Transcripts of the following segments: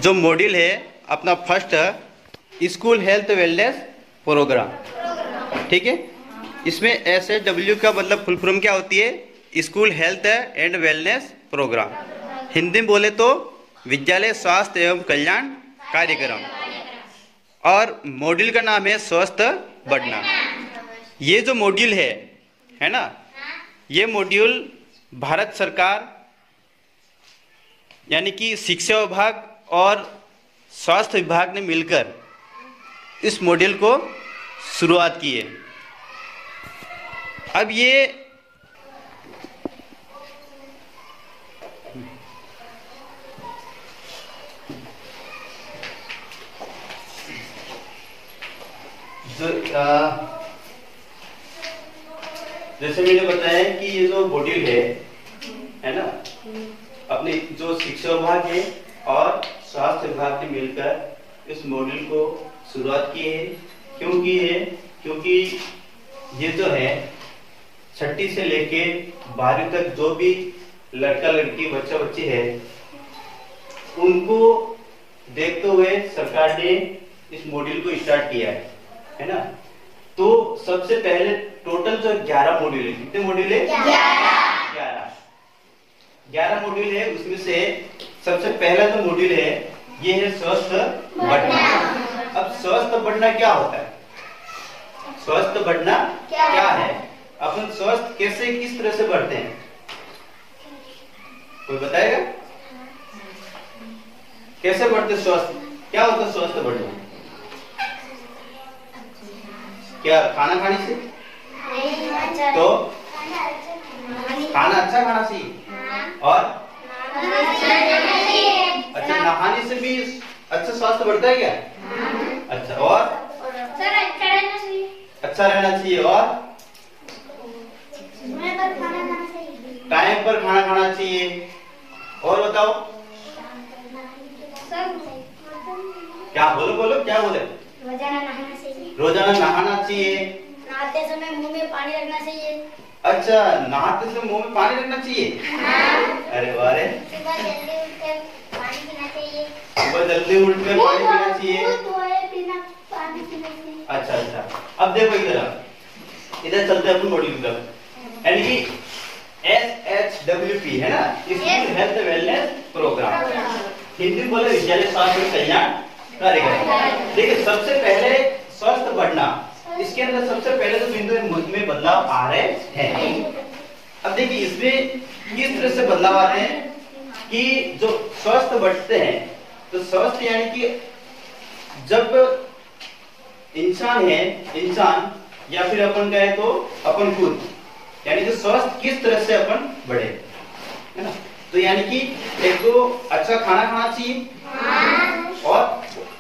जो मॉड्यूल है अपना first school health wellness programme, ठीक है। इसमें SHW का मतलब फुल फॉर्म क्या होती है? School health and wellness programme. Hindi में बोले तो विद्यालय स्वास्थ्य एवं कल्याण कार्यक्रम, और मॉड्यूल का नाम है स्वस्थ बढ़ना। ये जो मॉड्यूल है ना, ये मॉड्यूल भारत सरकार यानी कि शिक्षा विभाग और स्वास्थ्य विभाग ने मिलकर इस मॉड्यूल को शुरुआत की है। अब ये जैसे मैंने बताया कि ये जो मॉड्यूल है ना, अपने जो शिक्षा विभाग है और स्वास्थ्य विभाग ने मिलकर इस मॉड्यूल को शुरुआत की है। क्यों की है? क्योंकि ये जो है 6ठी से लेके 12वीं तक जो भी लड़का लड़की बच्चा बच्ची है, उनको देखते हुए सरकार ने इस मॉड्यूल को स्टार्ट किया है ना। तो सबसे पहले टोटल जो 11 मॉड्यूल है, कितने मॉड्यूल है? 11 मॉड्यूल है। उसमें से सबसे पहला जो मॉड्यूल है ये है स्वस्थ बढ़ना। अब स्वस्थ बढ़ना क्या होता है? स्वस्थ बढ़ना क्या है? अपन स्वस्थ कैसे किस तरह से बढ़ते हैं, कोई बताएगा? कैसे बढ़ते स्वस्थ? क्या होता है स्वस्थ बढ़ना? क्या खाना खाने से? तो खाना अच्छा खाना चाहिए, और अच्छा नहाने से भी अच्छा स्वास्थ्य बढ़ता है क्या? अच्छा, और अच्छा रहना चाहिए, और टाइम पर खाना खाना चाहिए, और बताओ क्या? बोलो क्या बोले? रोजाना नहाना चाहिए। नहाते समय मुंह में पानी रखना चाहिए। अच्छा, नहाते समय मुंह में पानी रखना चाहिए। अरे वाह रे। सुबह जल्दी उठकर पानी पीना चाहिए। सुबह जल्दी उठकर पानी पीना चाहिए। पानी पीना चाहिए। अच्छा, अब देखो इधर चलते हैं अपन मॉड्यूल की तरफ, यानी कि SHWP है ना, school health wellness programme. Hindi में बोले विद्यालय स्वास्थ्य कल्याण कार्यक्रम। देखिए सबसे पहले स्वस्थ बढ़ना, इसके अंदर सबसे पहले तो बिंदु में बदलाव आ रहे हैं। अब देखिए इसमें किस तरह से बदलाव आते हैं कि जो स्वस्थ बढ़ते हैं, तो स्वस्थ यानी कि जब इंसान या फिर अपन कहे तो अपन खुद, यानी कि स्वस्थ किस तरह से अपन बढ़े, है ना। तो यानी कि एक तो अच्छा खाना खाना चाहिए, और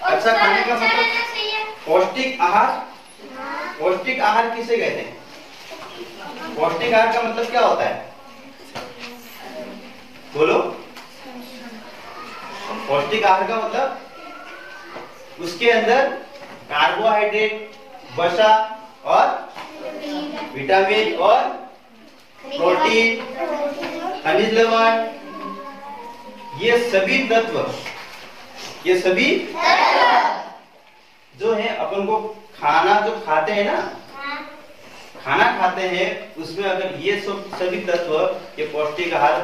अच्छा खाने का मतलब पौष्टिक आहार। पौष्टिक आहार किसे कहते हैं? पौष्टिक आहार का मतलब क्या होता है? बोलो। पौष्टिक आहार का मतलब उसके अंदर कार्बोहाइड्रेट, वसा और विटामिन और प्रोटीन, खनिज लवण, ये सभी तत्व जो है अपन को खाना जो खाते हैं ना, खाना खाते हैं उसमें अगर ये सभी तत्व, ये पौष्टिक आहार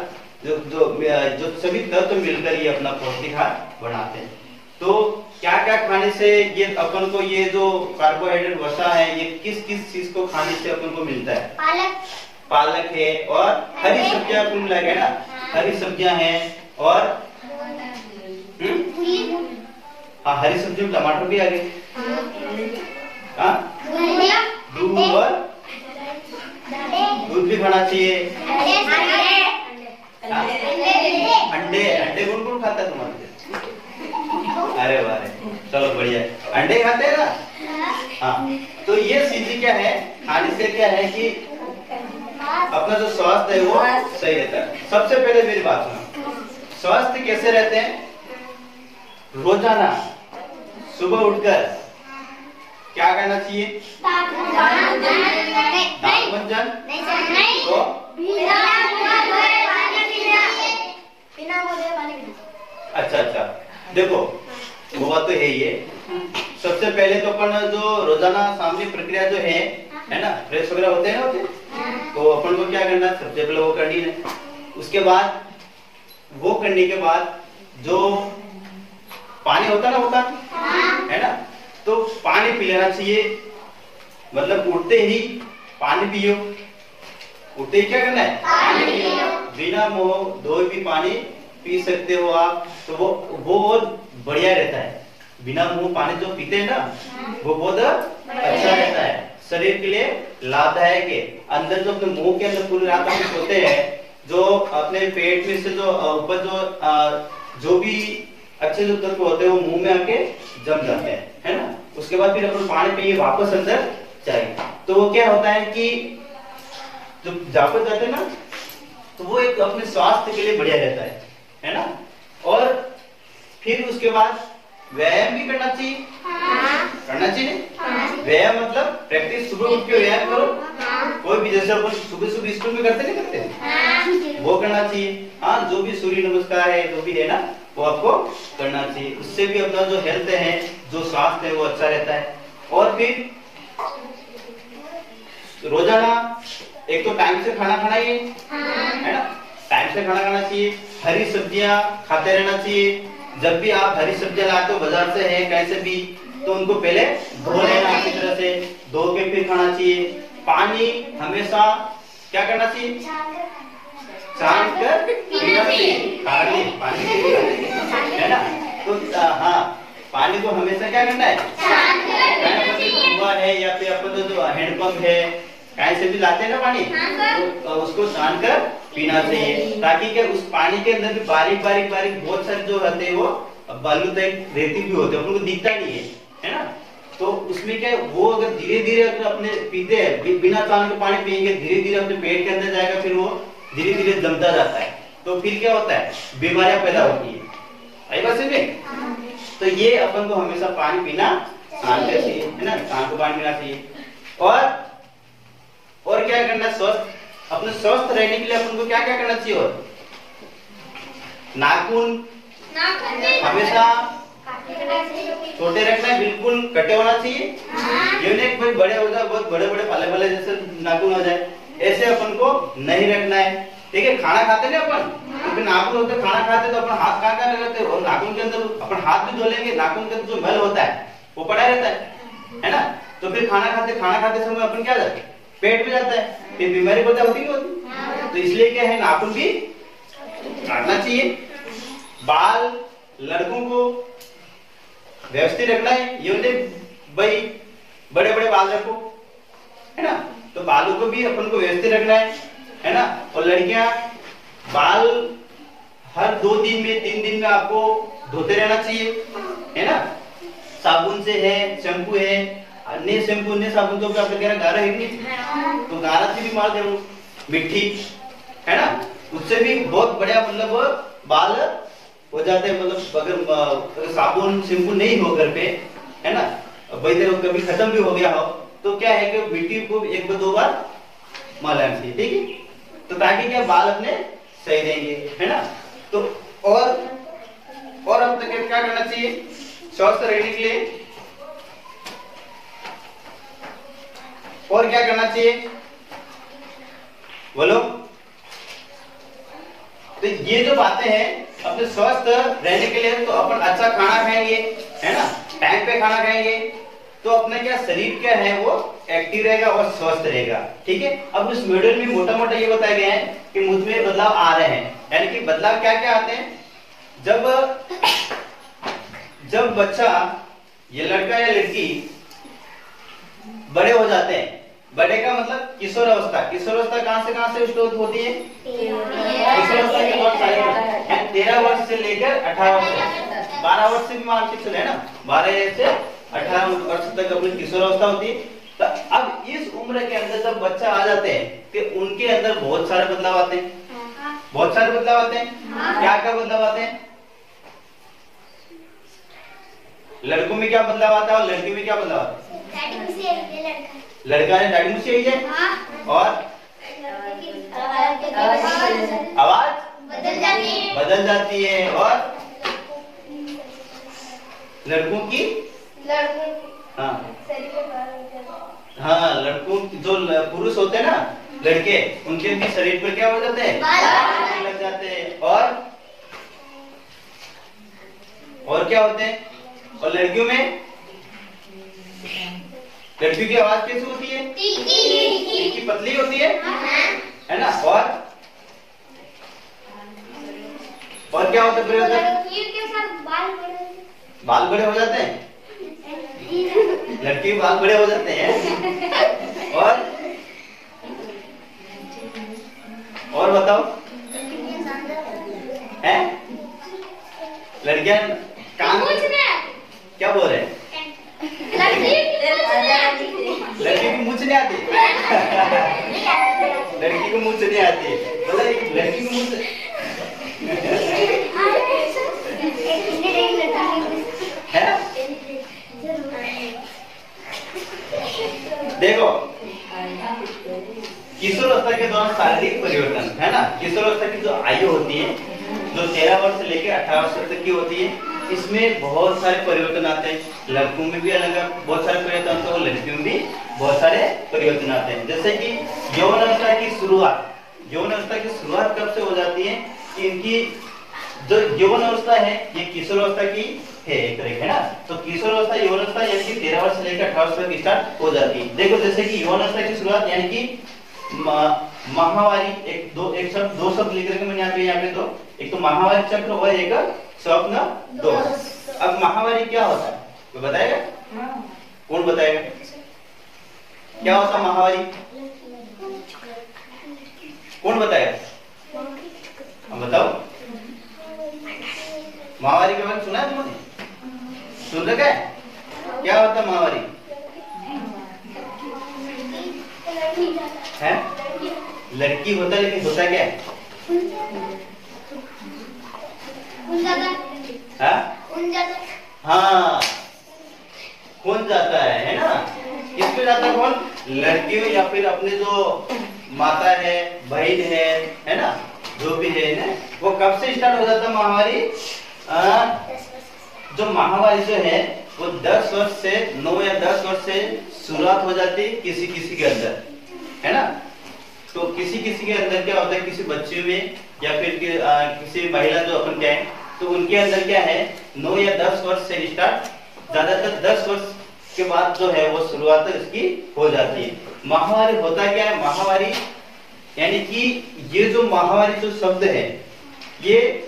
जो सभी तत्व मिलकर ये अपना पौष्टिक आहार बनाते हैं। तो क्या क्या खाने से ये अपन को ये जो कार्बोहाइड्रेट वसा है, ये किस किस चीज को खाने से अपन को मिलता है? पालक है, और हरी सब्जियां कुल मिला के ना, हरी सब्जियां हैं, और हाँ हरी सब्जियों में टमाटर भी आ गए, दूध, और दूध भी खाना चाहिए। अंडे कौन कौन खाता है तुम्हारे? अरे वाह, चलो बढ़िया, अंडे खाते हैं ना। हाँ, तो ये चीजें क्या है, खाने से क्या है कि अपना जो स्वास्थ्य है वो सही रहता है। सबसे पहले मेरी बात सुनो, स्वास्थ्य कैसे रहते हैं? रोजाना सुबह उठकर क्या करना चाहिए? दांत मंजन, तो अच्छा, देखो वो बात तो है ही है। सबसे पहले तो अपन जो रोजाना सामान्य प्रक्रिया जो है ना, फ्रेश वगैरह होते हैं ना, होते, तो अपन को क्या करना है, सबसे पहले वो करनी है। उसके बाद वो करने के बाद जो पानी होता है ना, तो पानी पी लेना चाहिए। मतलब उठते ही पानी पियो, उठते ही क्या करना है, पानी पियो। बिना मुंह धोए भी पानी पी सकते हो आप, तो वो बहुत बढ़िया रहता है। बिना मुंह पानी जो पीते हैं ना, वो बहुत अच्छा रहता है, शरीर के लिए लाभदायक है। अंदर जो अपने मुंह के अंदर पूरी रात में सोते हैं, जो अपने पेट में से जो ऊपर जो भी अच्छे जो तत्व होते हैं वो मुंह में आके जम जाते हैं, है ना। उसके बाद फिर अपन पानी पिए वापस अंदर चाहिए, तो वो क्या होता है कि जब वापस जाते हैं ना, तो वो एक अपने स्वास्थ्य के लिए बढ़िया रहता है ना। और फिर उसके बाद व्यायाम भी करना चाहिए, करना चाहिए। व्यायाम मतलब प्रैक्टिस, सुबह उठ के व्यायाम करो। कोई भी जैसे अपन सुबह स्कूल में करते नहीं करते, वो करना चाहिए। हाँ, जो भी सूर्य नमस्कार है, जो भी है ना, वो आपको करना चाहिए। उससे भी अपना जो हेल्थ है, जो स्वास्थ्य है, वो अच्छा रहता है। और फिर रोजाना एक तो टाइम से खाना खाना ही है ना, टाइम से खाना खाना चाहिए। हरी सब्जियां खाते रहना चाहिए। जब भी आप हरी सब्जियां लाते हो बाजार से है कहीं से भी, तो उनको पहले धो लेना अच्छी तरह से, धो के फिर खाना चाहिए। पानी हमेशा क्या करना चाहिए, छान कर पीना चाहिए। पानी है ना, तो हाँ, पानी को हमेशा क्या करना है, कुआं है या फिर अपन जो हैंडपंप है, कहीं से भी लाते हैं ना पानी, तो उसको छान कर पीना चाहिए, ताकि क्या उस पानी के अंदर भी बारीक बहुत सारे जो रहते हैं वो बालू तक रेती भी होते हैं, उनको दिखता नहीं है ना। तो उसमें क्या है, वो अगर धीरे धीरे अगर अपने पीते हैं, बिना छान के पानी पिएंगे, धीरे धीरे अपने पेट के अंदर जाएगा, फिर वो धीरे धीरे जमता जाता है। तो फिर क्या होता है, बीमारियां पैदा होती है। आई बात समझ में? तो ये अपन को हमेशा पानी पीना छान कर चाहिए, है ना, छान को पानी पीना चाहिए। और क्या करना, स्वस्थ, अपने स्वस्थ रहने के लिए अपन को क्या क्या करना चाहिए, और नाखून हमेशा छोटे रखना है, बिल्कुल कटे होना चाहिए। ये नहीं कोई बड़े हो जाए, बहुत बड़े बड़े पाले जैसे नाखून हो जाए, ऐसे अपन को नहीं रखना है। ठीक है, खाना खाते ना अपन, तो नाखून होते, खाना खाते तो अपन हाथ कहाँ लगाते, और नाखून के अंदर अपन हाथ भी धो लेंगे, नाखून के अंदर जो मल होता है वो पड़ा रहता है ना। तो फिर खाना खाते समय अपन क्या जाते, पेट में जाता है, फिर बीमारी पैदा होती नहीं होती। तो इसलिए क्या है, नाखून भी काटना चाहिए। बाल लड़कों को व्यवस्थित रखना है, ये होते भाई बड़े बड़े बाल रखो, है ना, तो बालों को भी अपन को व्यवस्थित रखना है ना। और लड़कियां बाल हर 2 दिन में 3 दिन में आपको धोते रहना चाहिए, है ना। साबुन से है, शैम्पू है, अन्य शैम्पू अन्य साबुन तो आपका क्या गारा है नहीं, तो गारा से भी मार दे, मिट्टी, है ना, उससे भी बहुत बढ़िया मतलब बाल हो जाते हैं। मतलब अगर साबुन शैम्पू नहीं हो घर पे, है ना, भाई कभी खत्म भी हो गया हो, तो क्या है कि मिट्टी को 1-2 बार मलाना चाहिए, ठीक है, तो ताकि क्या बाल अपने सही रहेंगे, है ना। तो और अब तक क्या करना चाहिए स्वस्थ रहने के लिए, और क्या करना चाहिए बोलो। तो ये जो बातें हैं अपने स्वस्थ रहने के लिए, तो अपन अच्छा खाना खाएंगे, है ना, टाइम पे खाना खाएंगे, तो अपना क्या शरीर क्या है वो एक्टिव रहेगा और स्वस्थ रहेगा। ठीक है, अब इस मॉड्यूल में मोटा मोटा ये बताया गया है कि मुझ में बदलाव आ रहे हैं, यानी कि बदलाव क्या क्या आते हैं। जब बच्चा, ये लड़का या लड़की बड़े हो जाते हैं, बड़े का मतलब किशोर अवस्था कहां से शुरू होती है, किशोर अवस्था के बहुत सारे 13 वर्ष से लेकर 18 वर्ष, 12 वर्ष से भी मान के चले ना, 12 से 18 वर्ष तक अपनी किशोर अवस्था होती है। तो अब इस उम्र के अंदर जब बच्चा आ जाते हैं, कि उनके अंदर बहुत सारे बदलाव आते हैं, बहुत सारे बदलाव आते हैं। क्या क्या बदलाव आते हैं, लड़कों में क्या बदलाव आता है और लड़की में क्या बदलाव आता है। लड़का ने दाढ़ी मूंछ आई है, और आवाज बदल जाती है, और लड़कों की हाँ हाँ, लड़कों जो पुरुष होते हैं ना, लड़के, उनके भी शरीर पर क्या हो जाते हैं, बाल लग जाते हैं। और क्या होते हैं? और लड़कियों में, लड़कियों की आवाज कैसी होती है? की पतली होती है ना। और क्या होता है? बाल बड़े हो जाते हैं, लड़की के बाल बड़े हो जाते हैं। और बताओ, हैं? लड़कियां कान क्या बोल रहे हैं? लड़की की मूंछ नहीं आती। लड़की को मूंछ नहीं आती, मतलब लड़की को मूंछ है। देखो, किशोरावस्था के दौरान शारीरिक परिवर्तन है ना, किशोरावस्था की जो आयु होती है, जो 13 वर्ष से लेकर 18 वर्ष तक की होती है, इसमें बहुत सारे परिवर्तन आते हैं। लड़कों में भी अलग बहुत सारे परिवर्तन आते हैं और लड़कियों में भी बहुत सारे परिवर्तन आते हैं। जैसे कि यौनावस्था की शुरुआत, यौनावस्था की शुरुआत कब से हो जाती है? इनकी जो यौवन अवस्था है ये किशोरावस्था की है, एक तरीके है ना। तो किशोरावस्था यौनावस्था यानी कि 13 वर्ष से लेकर 18 वर्ष तक स्टार्ट हो जाती है। देखो, जैसे कि यौनावस्था की शुरुआत यानी कि माहवारी, एक शब्द, दो शब्द लिख रखे मैंने यहाँ पे दो, एक तो माहवारी चक्र और एक स्वप्न दोष। अब माहवारी क्या होता है, कोई बताएगा? कौन बताएगा क्या होता है माहवारी? कौन बताएगा? हम बताओ, माहवारी के बारे में सुना है तुमने? सुन रखा है? क्या होता है माहवारी? है लड़की होता है, लेकिन होता क्या है? हाँ, खून जाता है ना। किसमें जाता है खून? लड़कियों या फिर अपने जो माता है, बहन है ना, जो भी है ना, वो कब से स्टार्ट हो जाता है माहवारी? जो माहवारी जो है वो 10 वर्ष से 9 या 10 वर्ष से शुरुआत हो जाती है किसी किसी के अंदर, है ना। तो किसी किसी के अंदर क्या होता है, किसी बच्चे में या फिर किसी महिला जो अपन कहें, तो उनके अंदर क्या है 9 या 10 वर्ष से स्टार्ट, ज्यादातर 10 वर्ष के बाद जो है वो शुरुआत इसकी हो जाती है। माहवारी होता क्या है? माहवारी यानी कि ये जो माहवारी जो शब्द है ये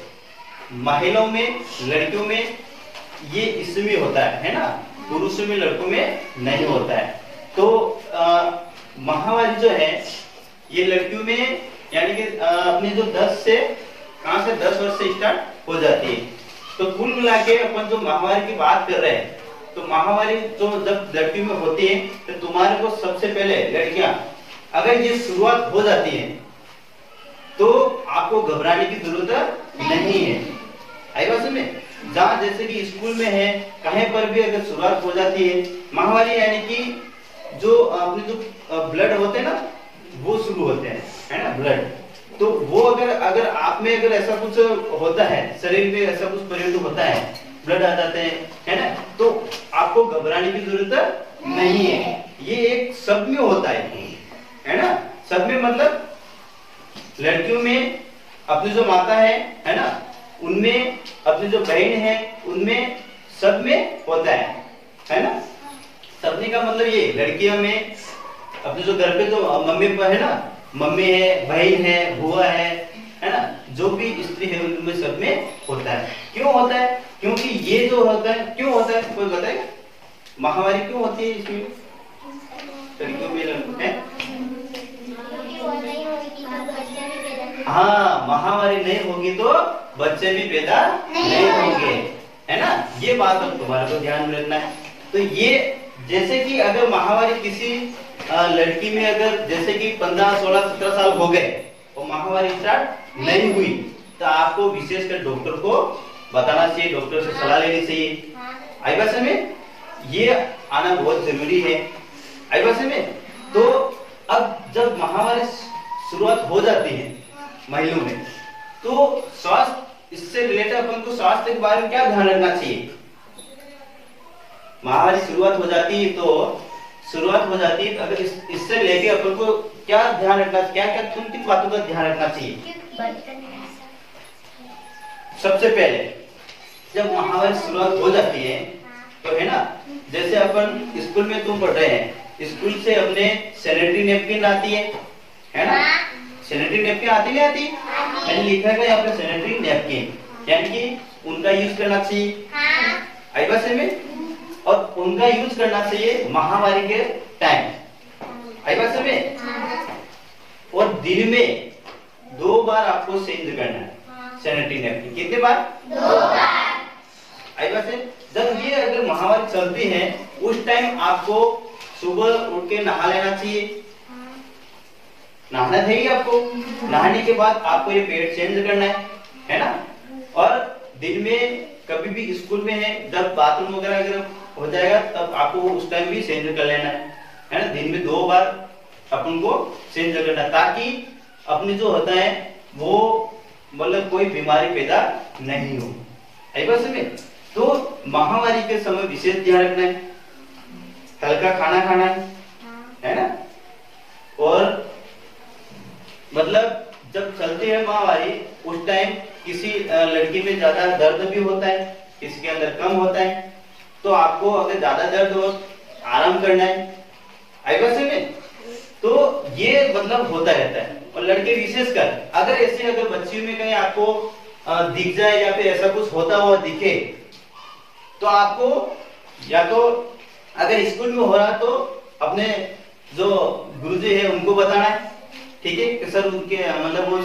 महिलाओं में, लड़कियों में ये इसमें होता है ना, पुरुषों में, लड़कों में नहीं होता है। तो माहवारी जो है ये लड़कियों में यानी कि अपने जो 10 से 10 वर्ष से स्टार्ट हो जाती है। तो कुल मिला के अपन जो माहवारी की बात कर रहे हैं, तो माहवारी जो जब लड़कियों में होती है तो तुम्हारे को सबसे पहले लड़कियां अगर ये शुरुआत हो जाती है तो आपको घबराने की जरूरत नहीं है। आई बात में, जहाँ जैसे कि स्कूल में है, कहीं पर भी अगर शुरुआत हो जाती है माहवारी यानी कि जो अपने जो ब्लड होते हैं ना वो शुरू होते हैं, है ना, ब्लड। तो वो अगर आप में अगर ऐसा कुछ होता है, शरीर में ऐसा कुछ परिवर्तन होता है, ब्लड आ जाते हैं, है ना, तो आपको घबराने की जरूरत नहीं है। ये एक सब में होता है ना। सब में मतलब लड़कियों में अपनी जो माता है ना, उनमें अपनी जो बहन है उनमें, सब में होता है ना। सबने का मतलब ये लड़कियों में अपने जो घर पे जो मम्मी है ना, मम्मी है, बहन है, बुआ है ना, जो भी स्त्री है उनमें सब में होता है। क्यों होता है? क्योंकि ये जो होता है, क्यों होता है कोई बताएगा? माहवारी क्यों होती है इसमें लड़कियों में है? हाँ, माहवारी नहीं होगी तो बच्चे भी पैदा नहीं होंगे, है ना। ये बात अब तुम्हारे को ध्यान में रखना है। तो ये जैसे कि अगर माहवारी किसी लड़की में अगर जैसे कि 15, 16, 17 साल हो गए और माहवारी स्टार्ट नहीं हुई तो आपको विशेषकर डॉक्टर को बताना चाहिए, डॉक्टर से सलाह लेनी चाहिए। आई बात में, ये आना बहुत जरूरी है। आई बात में। तो अब जब माहवारी शुरुआत हो जाती है महिलाओं में, तो स्वास्थ्य, इससे रिलेटेड अपन को स्वास्थ्य के बारे में क्या ध्यान रखना चाहिए? महावारी शुरुआत हो जाती है तो अगर इससे लेके अपन को क्या ध्यान रखना, क्या क्या किन किन बातों का ध्यान रखना चाहिए। सबसे पहले जब महावारी शुरुआत हो जाती है तो है ना, जैसे अपन स्कूल में तुम पढ़ रहे हैं, स्कूल से अपने सैनिटरी नैपकिन आती है ना, सैनिटरी नैपकिन आती नहीं आती, मैंने लिखा है यहाँ पे सैनिटरी नैपकिन, यानी कि उनका यूज करना चाहिए आई बात में, और उनका यूज करना चाहिए महावारी के टाइम आई बात में, और दिन में 2 बार आपको चेंज करना है सैनिटरी नैपकिन। कितने बार? 2 बार आई बात है। जब ये अगर महावारी चलती है उस टाइम आपको सुबह उठ के नहा लेना चाहिए, नहाना चाहिए आपको, नहाने के बाद आपको ये पैड चेंज करना है ना, और दिन में कभी भी स्कूल में है जब बाथरूम वगैरह अगर हो जाएगा तब आपको उस टाइम भी चेंज कर लेना है ना, दिन में 2 बार अपन को चेंज करना, ताकि अपनी जो होता है वो मतलब कोई बीमारी पैदा नहीं हो आई बात में। तो महावारी के समय विशेष ध्यान रखना है, हल्का खाना खाना है ना, और मतलब जब चलती है महावारी उस टाइम किसी लड़की में ज्यादा दर्द भी होता है, किसी के अंदर कम होता है, तो आपको अगर ज्यादा दर्द हो आराम करना है आई बात में। तो ये मतलब होता रहता है, और लड़के विशेषकर अगर ऐसे अगर बच्चियों में कहीं आपको दिख जाए या फिर ऐसा कुछ होता हुआ दिखे तो आपको या तो अगर स्कूल में हो रहा तो अपने जो गुरुजी है उनको बताना है, ठीक है कि सर उनके मतलब वो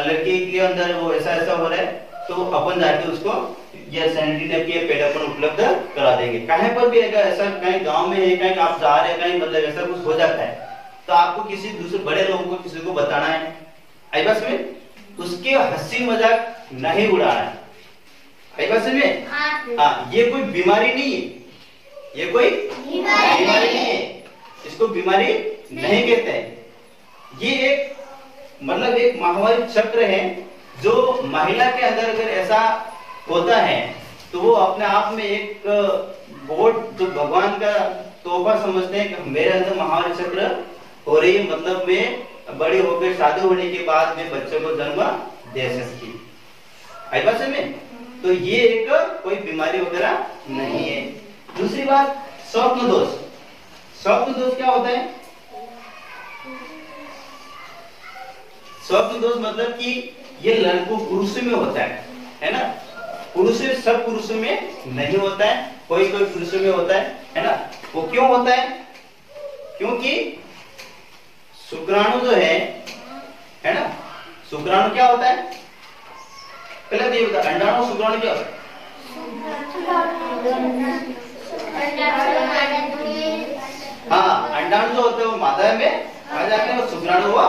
लड़की के अंदर वो ऐसा ऐसा हो रहा है, तो अपन जाके उसको ये सैनिटरी नैपकिन पैड अपन उपलब्ध करा देंगे। कहीं पर भी अगर ऐसा कहीं गांव में है, कहीं आप जा रहे हैं, कहीं मतलब ऐसा कुछ हो जाता है तो आपको किसी दूसरे बड़े लोगों को किसी को बताना है आई बस में, उसके हंसी मजाक नहीं उड़ाना है आई बस में। हाँ, ये कोई बीमारी नहीं है, ये कोई बीमारी नहीं है, इसको बीमारी नहीं कहते हैं। ये एक मतलब एक महावारी चक्र है जो महिला के अंदर अगर ऐसा होता है तो वो अपने आप में एक गॉड जो भगवान का तोहफा समझते हैं कि मेरे अंदर महावारी चक्र हो रही है, मतलब मैं बड़ी होकर शादी होने के बाद में बच्चे को जन्म दे सकती है बात में। तो ये एक कोई बीमारी वगैरह नहीं है। दूसरी बात, स्वप्न दोष। स्वप्न दोष क्या होता है? स्वप्न दोष मतलब कि ये लड़कों पुरुषों में होता है ना, पुरुष सब पुरुषों में नहीं होता है, कोई कोई पुरुषों में होता है ना। वो क्यों होता है? क्योंकि शुक्राणु जो है ना, शुक्राणु क्या होता है पहले ये बता, अंडाणु शुक्राणु क्या होता है? हाँ, अंडाणु जो होते हैं वो मादा में आ जाते हैं और शुक्राणु वो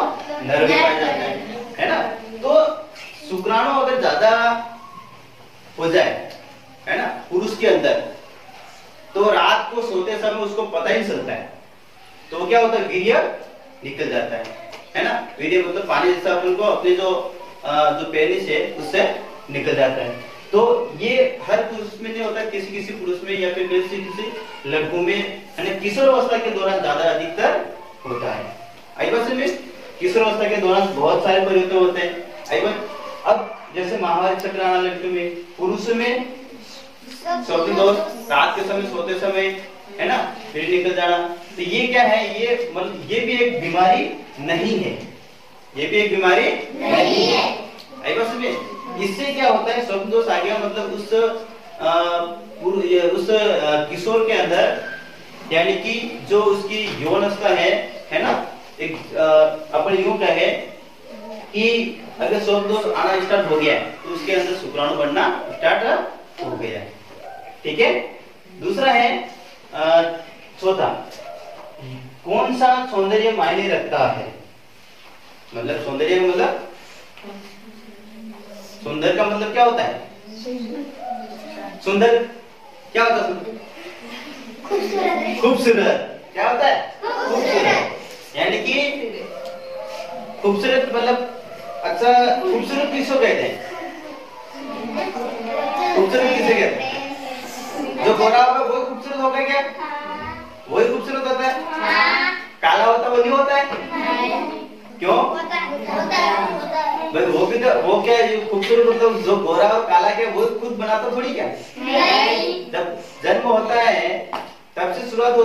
नर में पाए जाते हैं, है ना। तो शुक्राणु अगर ज्यादा हो जाए है ना पुरुष के अंदर, तो रात को सोते समय उसको पता ही नहीं चलता है, तो क्या होता है वीर्य निकल जाता है ना। वीर्य मतलब पानी जैसा अपन को अपने जो पेनिस है उससे निकल जाता है। तो ये हर पुरुष में नहीं होता, किसी किसी पुरुष में या फिर किसी किसी लड़कों में है ना किशोर अवस्था के दौरान ज्यादा अधिकतर होता है। आईबस में किशोर अवस्था के दौरान बहुत सारे परिवर्तन होते हैं। आईबस अब जैसे महावारी चक्र आना लड़कों में, पुरुष में स्वप्न दोष, रात के समय सोते समय है ना फिर निकल जाना, तो ये क्या है? ये मतलब ये भी एक बीमारी नहीं है, ये भी एक बीमारी नहीं है। आईबस में इससे क्या होता है? स्वप्न दोष आ गया मतलब उस किशोर के अंदर यानी कि जो उसकी यौन अवस्था है ना, एक अपन यूं कहे कि अगर स्वप्न दोष आना स्टार्ट हो गया है तो उसके अंदर शुक्राणु बनना स्टार्ट हो गया है, ठीक है। दूसरा है चौथा, कौन सा सौंदर्य मायने रखता है? मतलब सौंदर्य मतलब सुंदर का मतलब क्या होता है? सुंदर क्या होता है? खूबसूरत क्या होता है? खूबसूरत, यानी कि खूबसूरत मतलब अच्छा, खूबसूरत किसको कहते हैं? खूबसूरत किसे कहते हैं? जो गोरा होगा वो खूबसूरत होगा क्या? हाँ, वही खूबसूरत होता है। हाँ, काला होता वो नहीं होता है? नहीं, क्यों? होता है। भाई वो भी तो, वो क्या है, जो खूबसूरत मतलब जो गोरा और काला क्या वो खुद बनाता थोड़ी क्या? नहीं। जब जन्म होता है तब से शुरुआत होती है।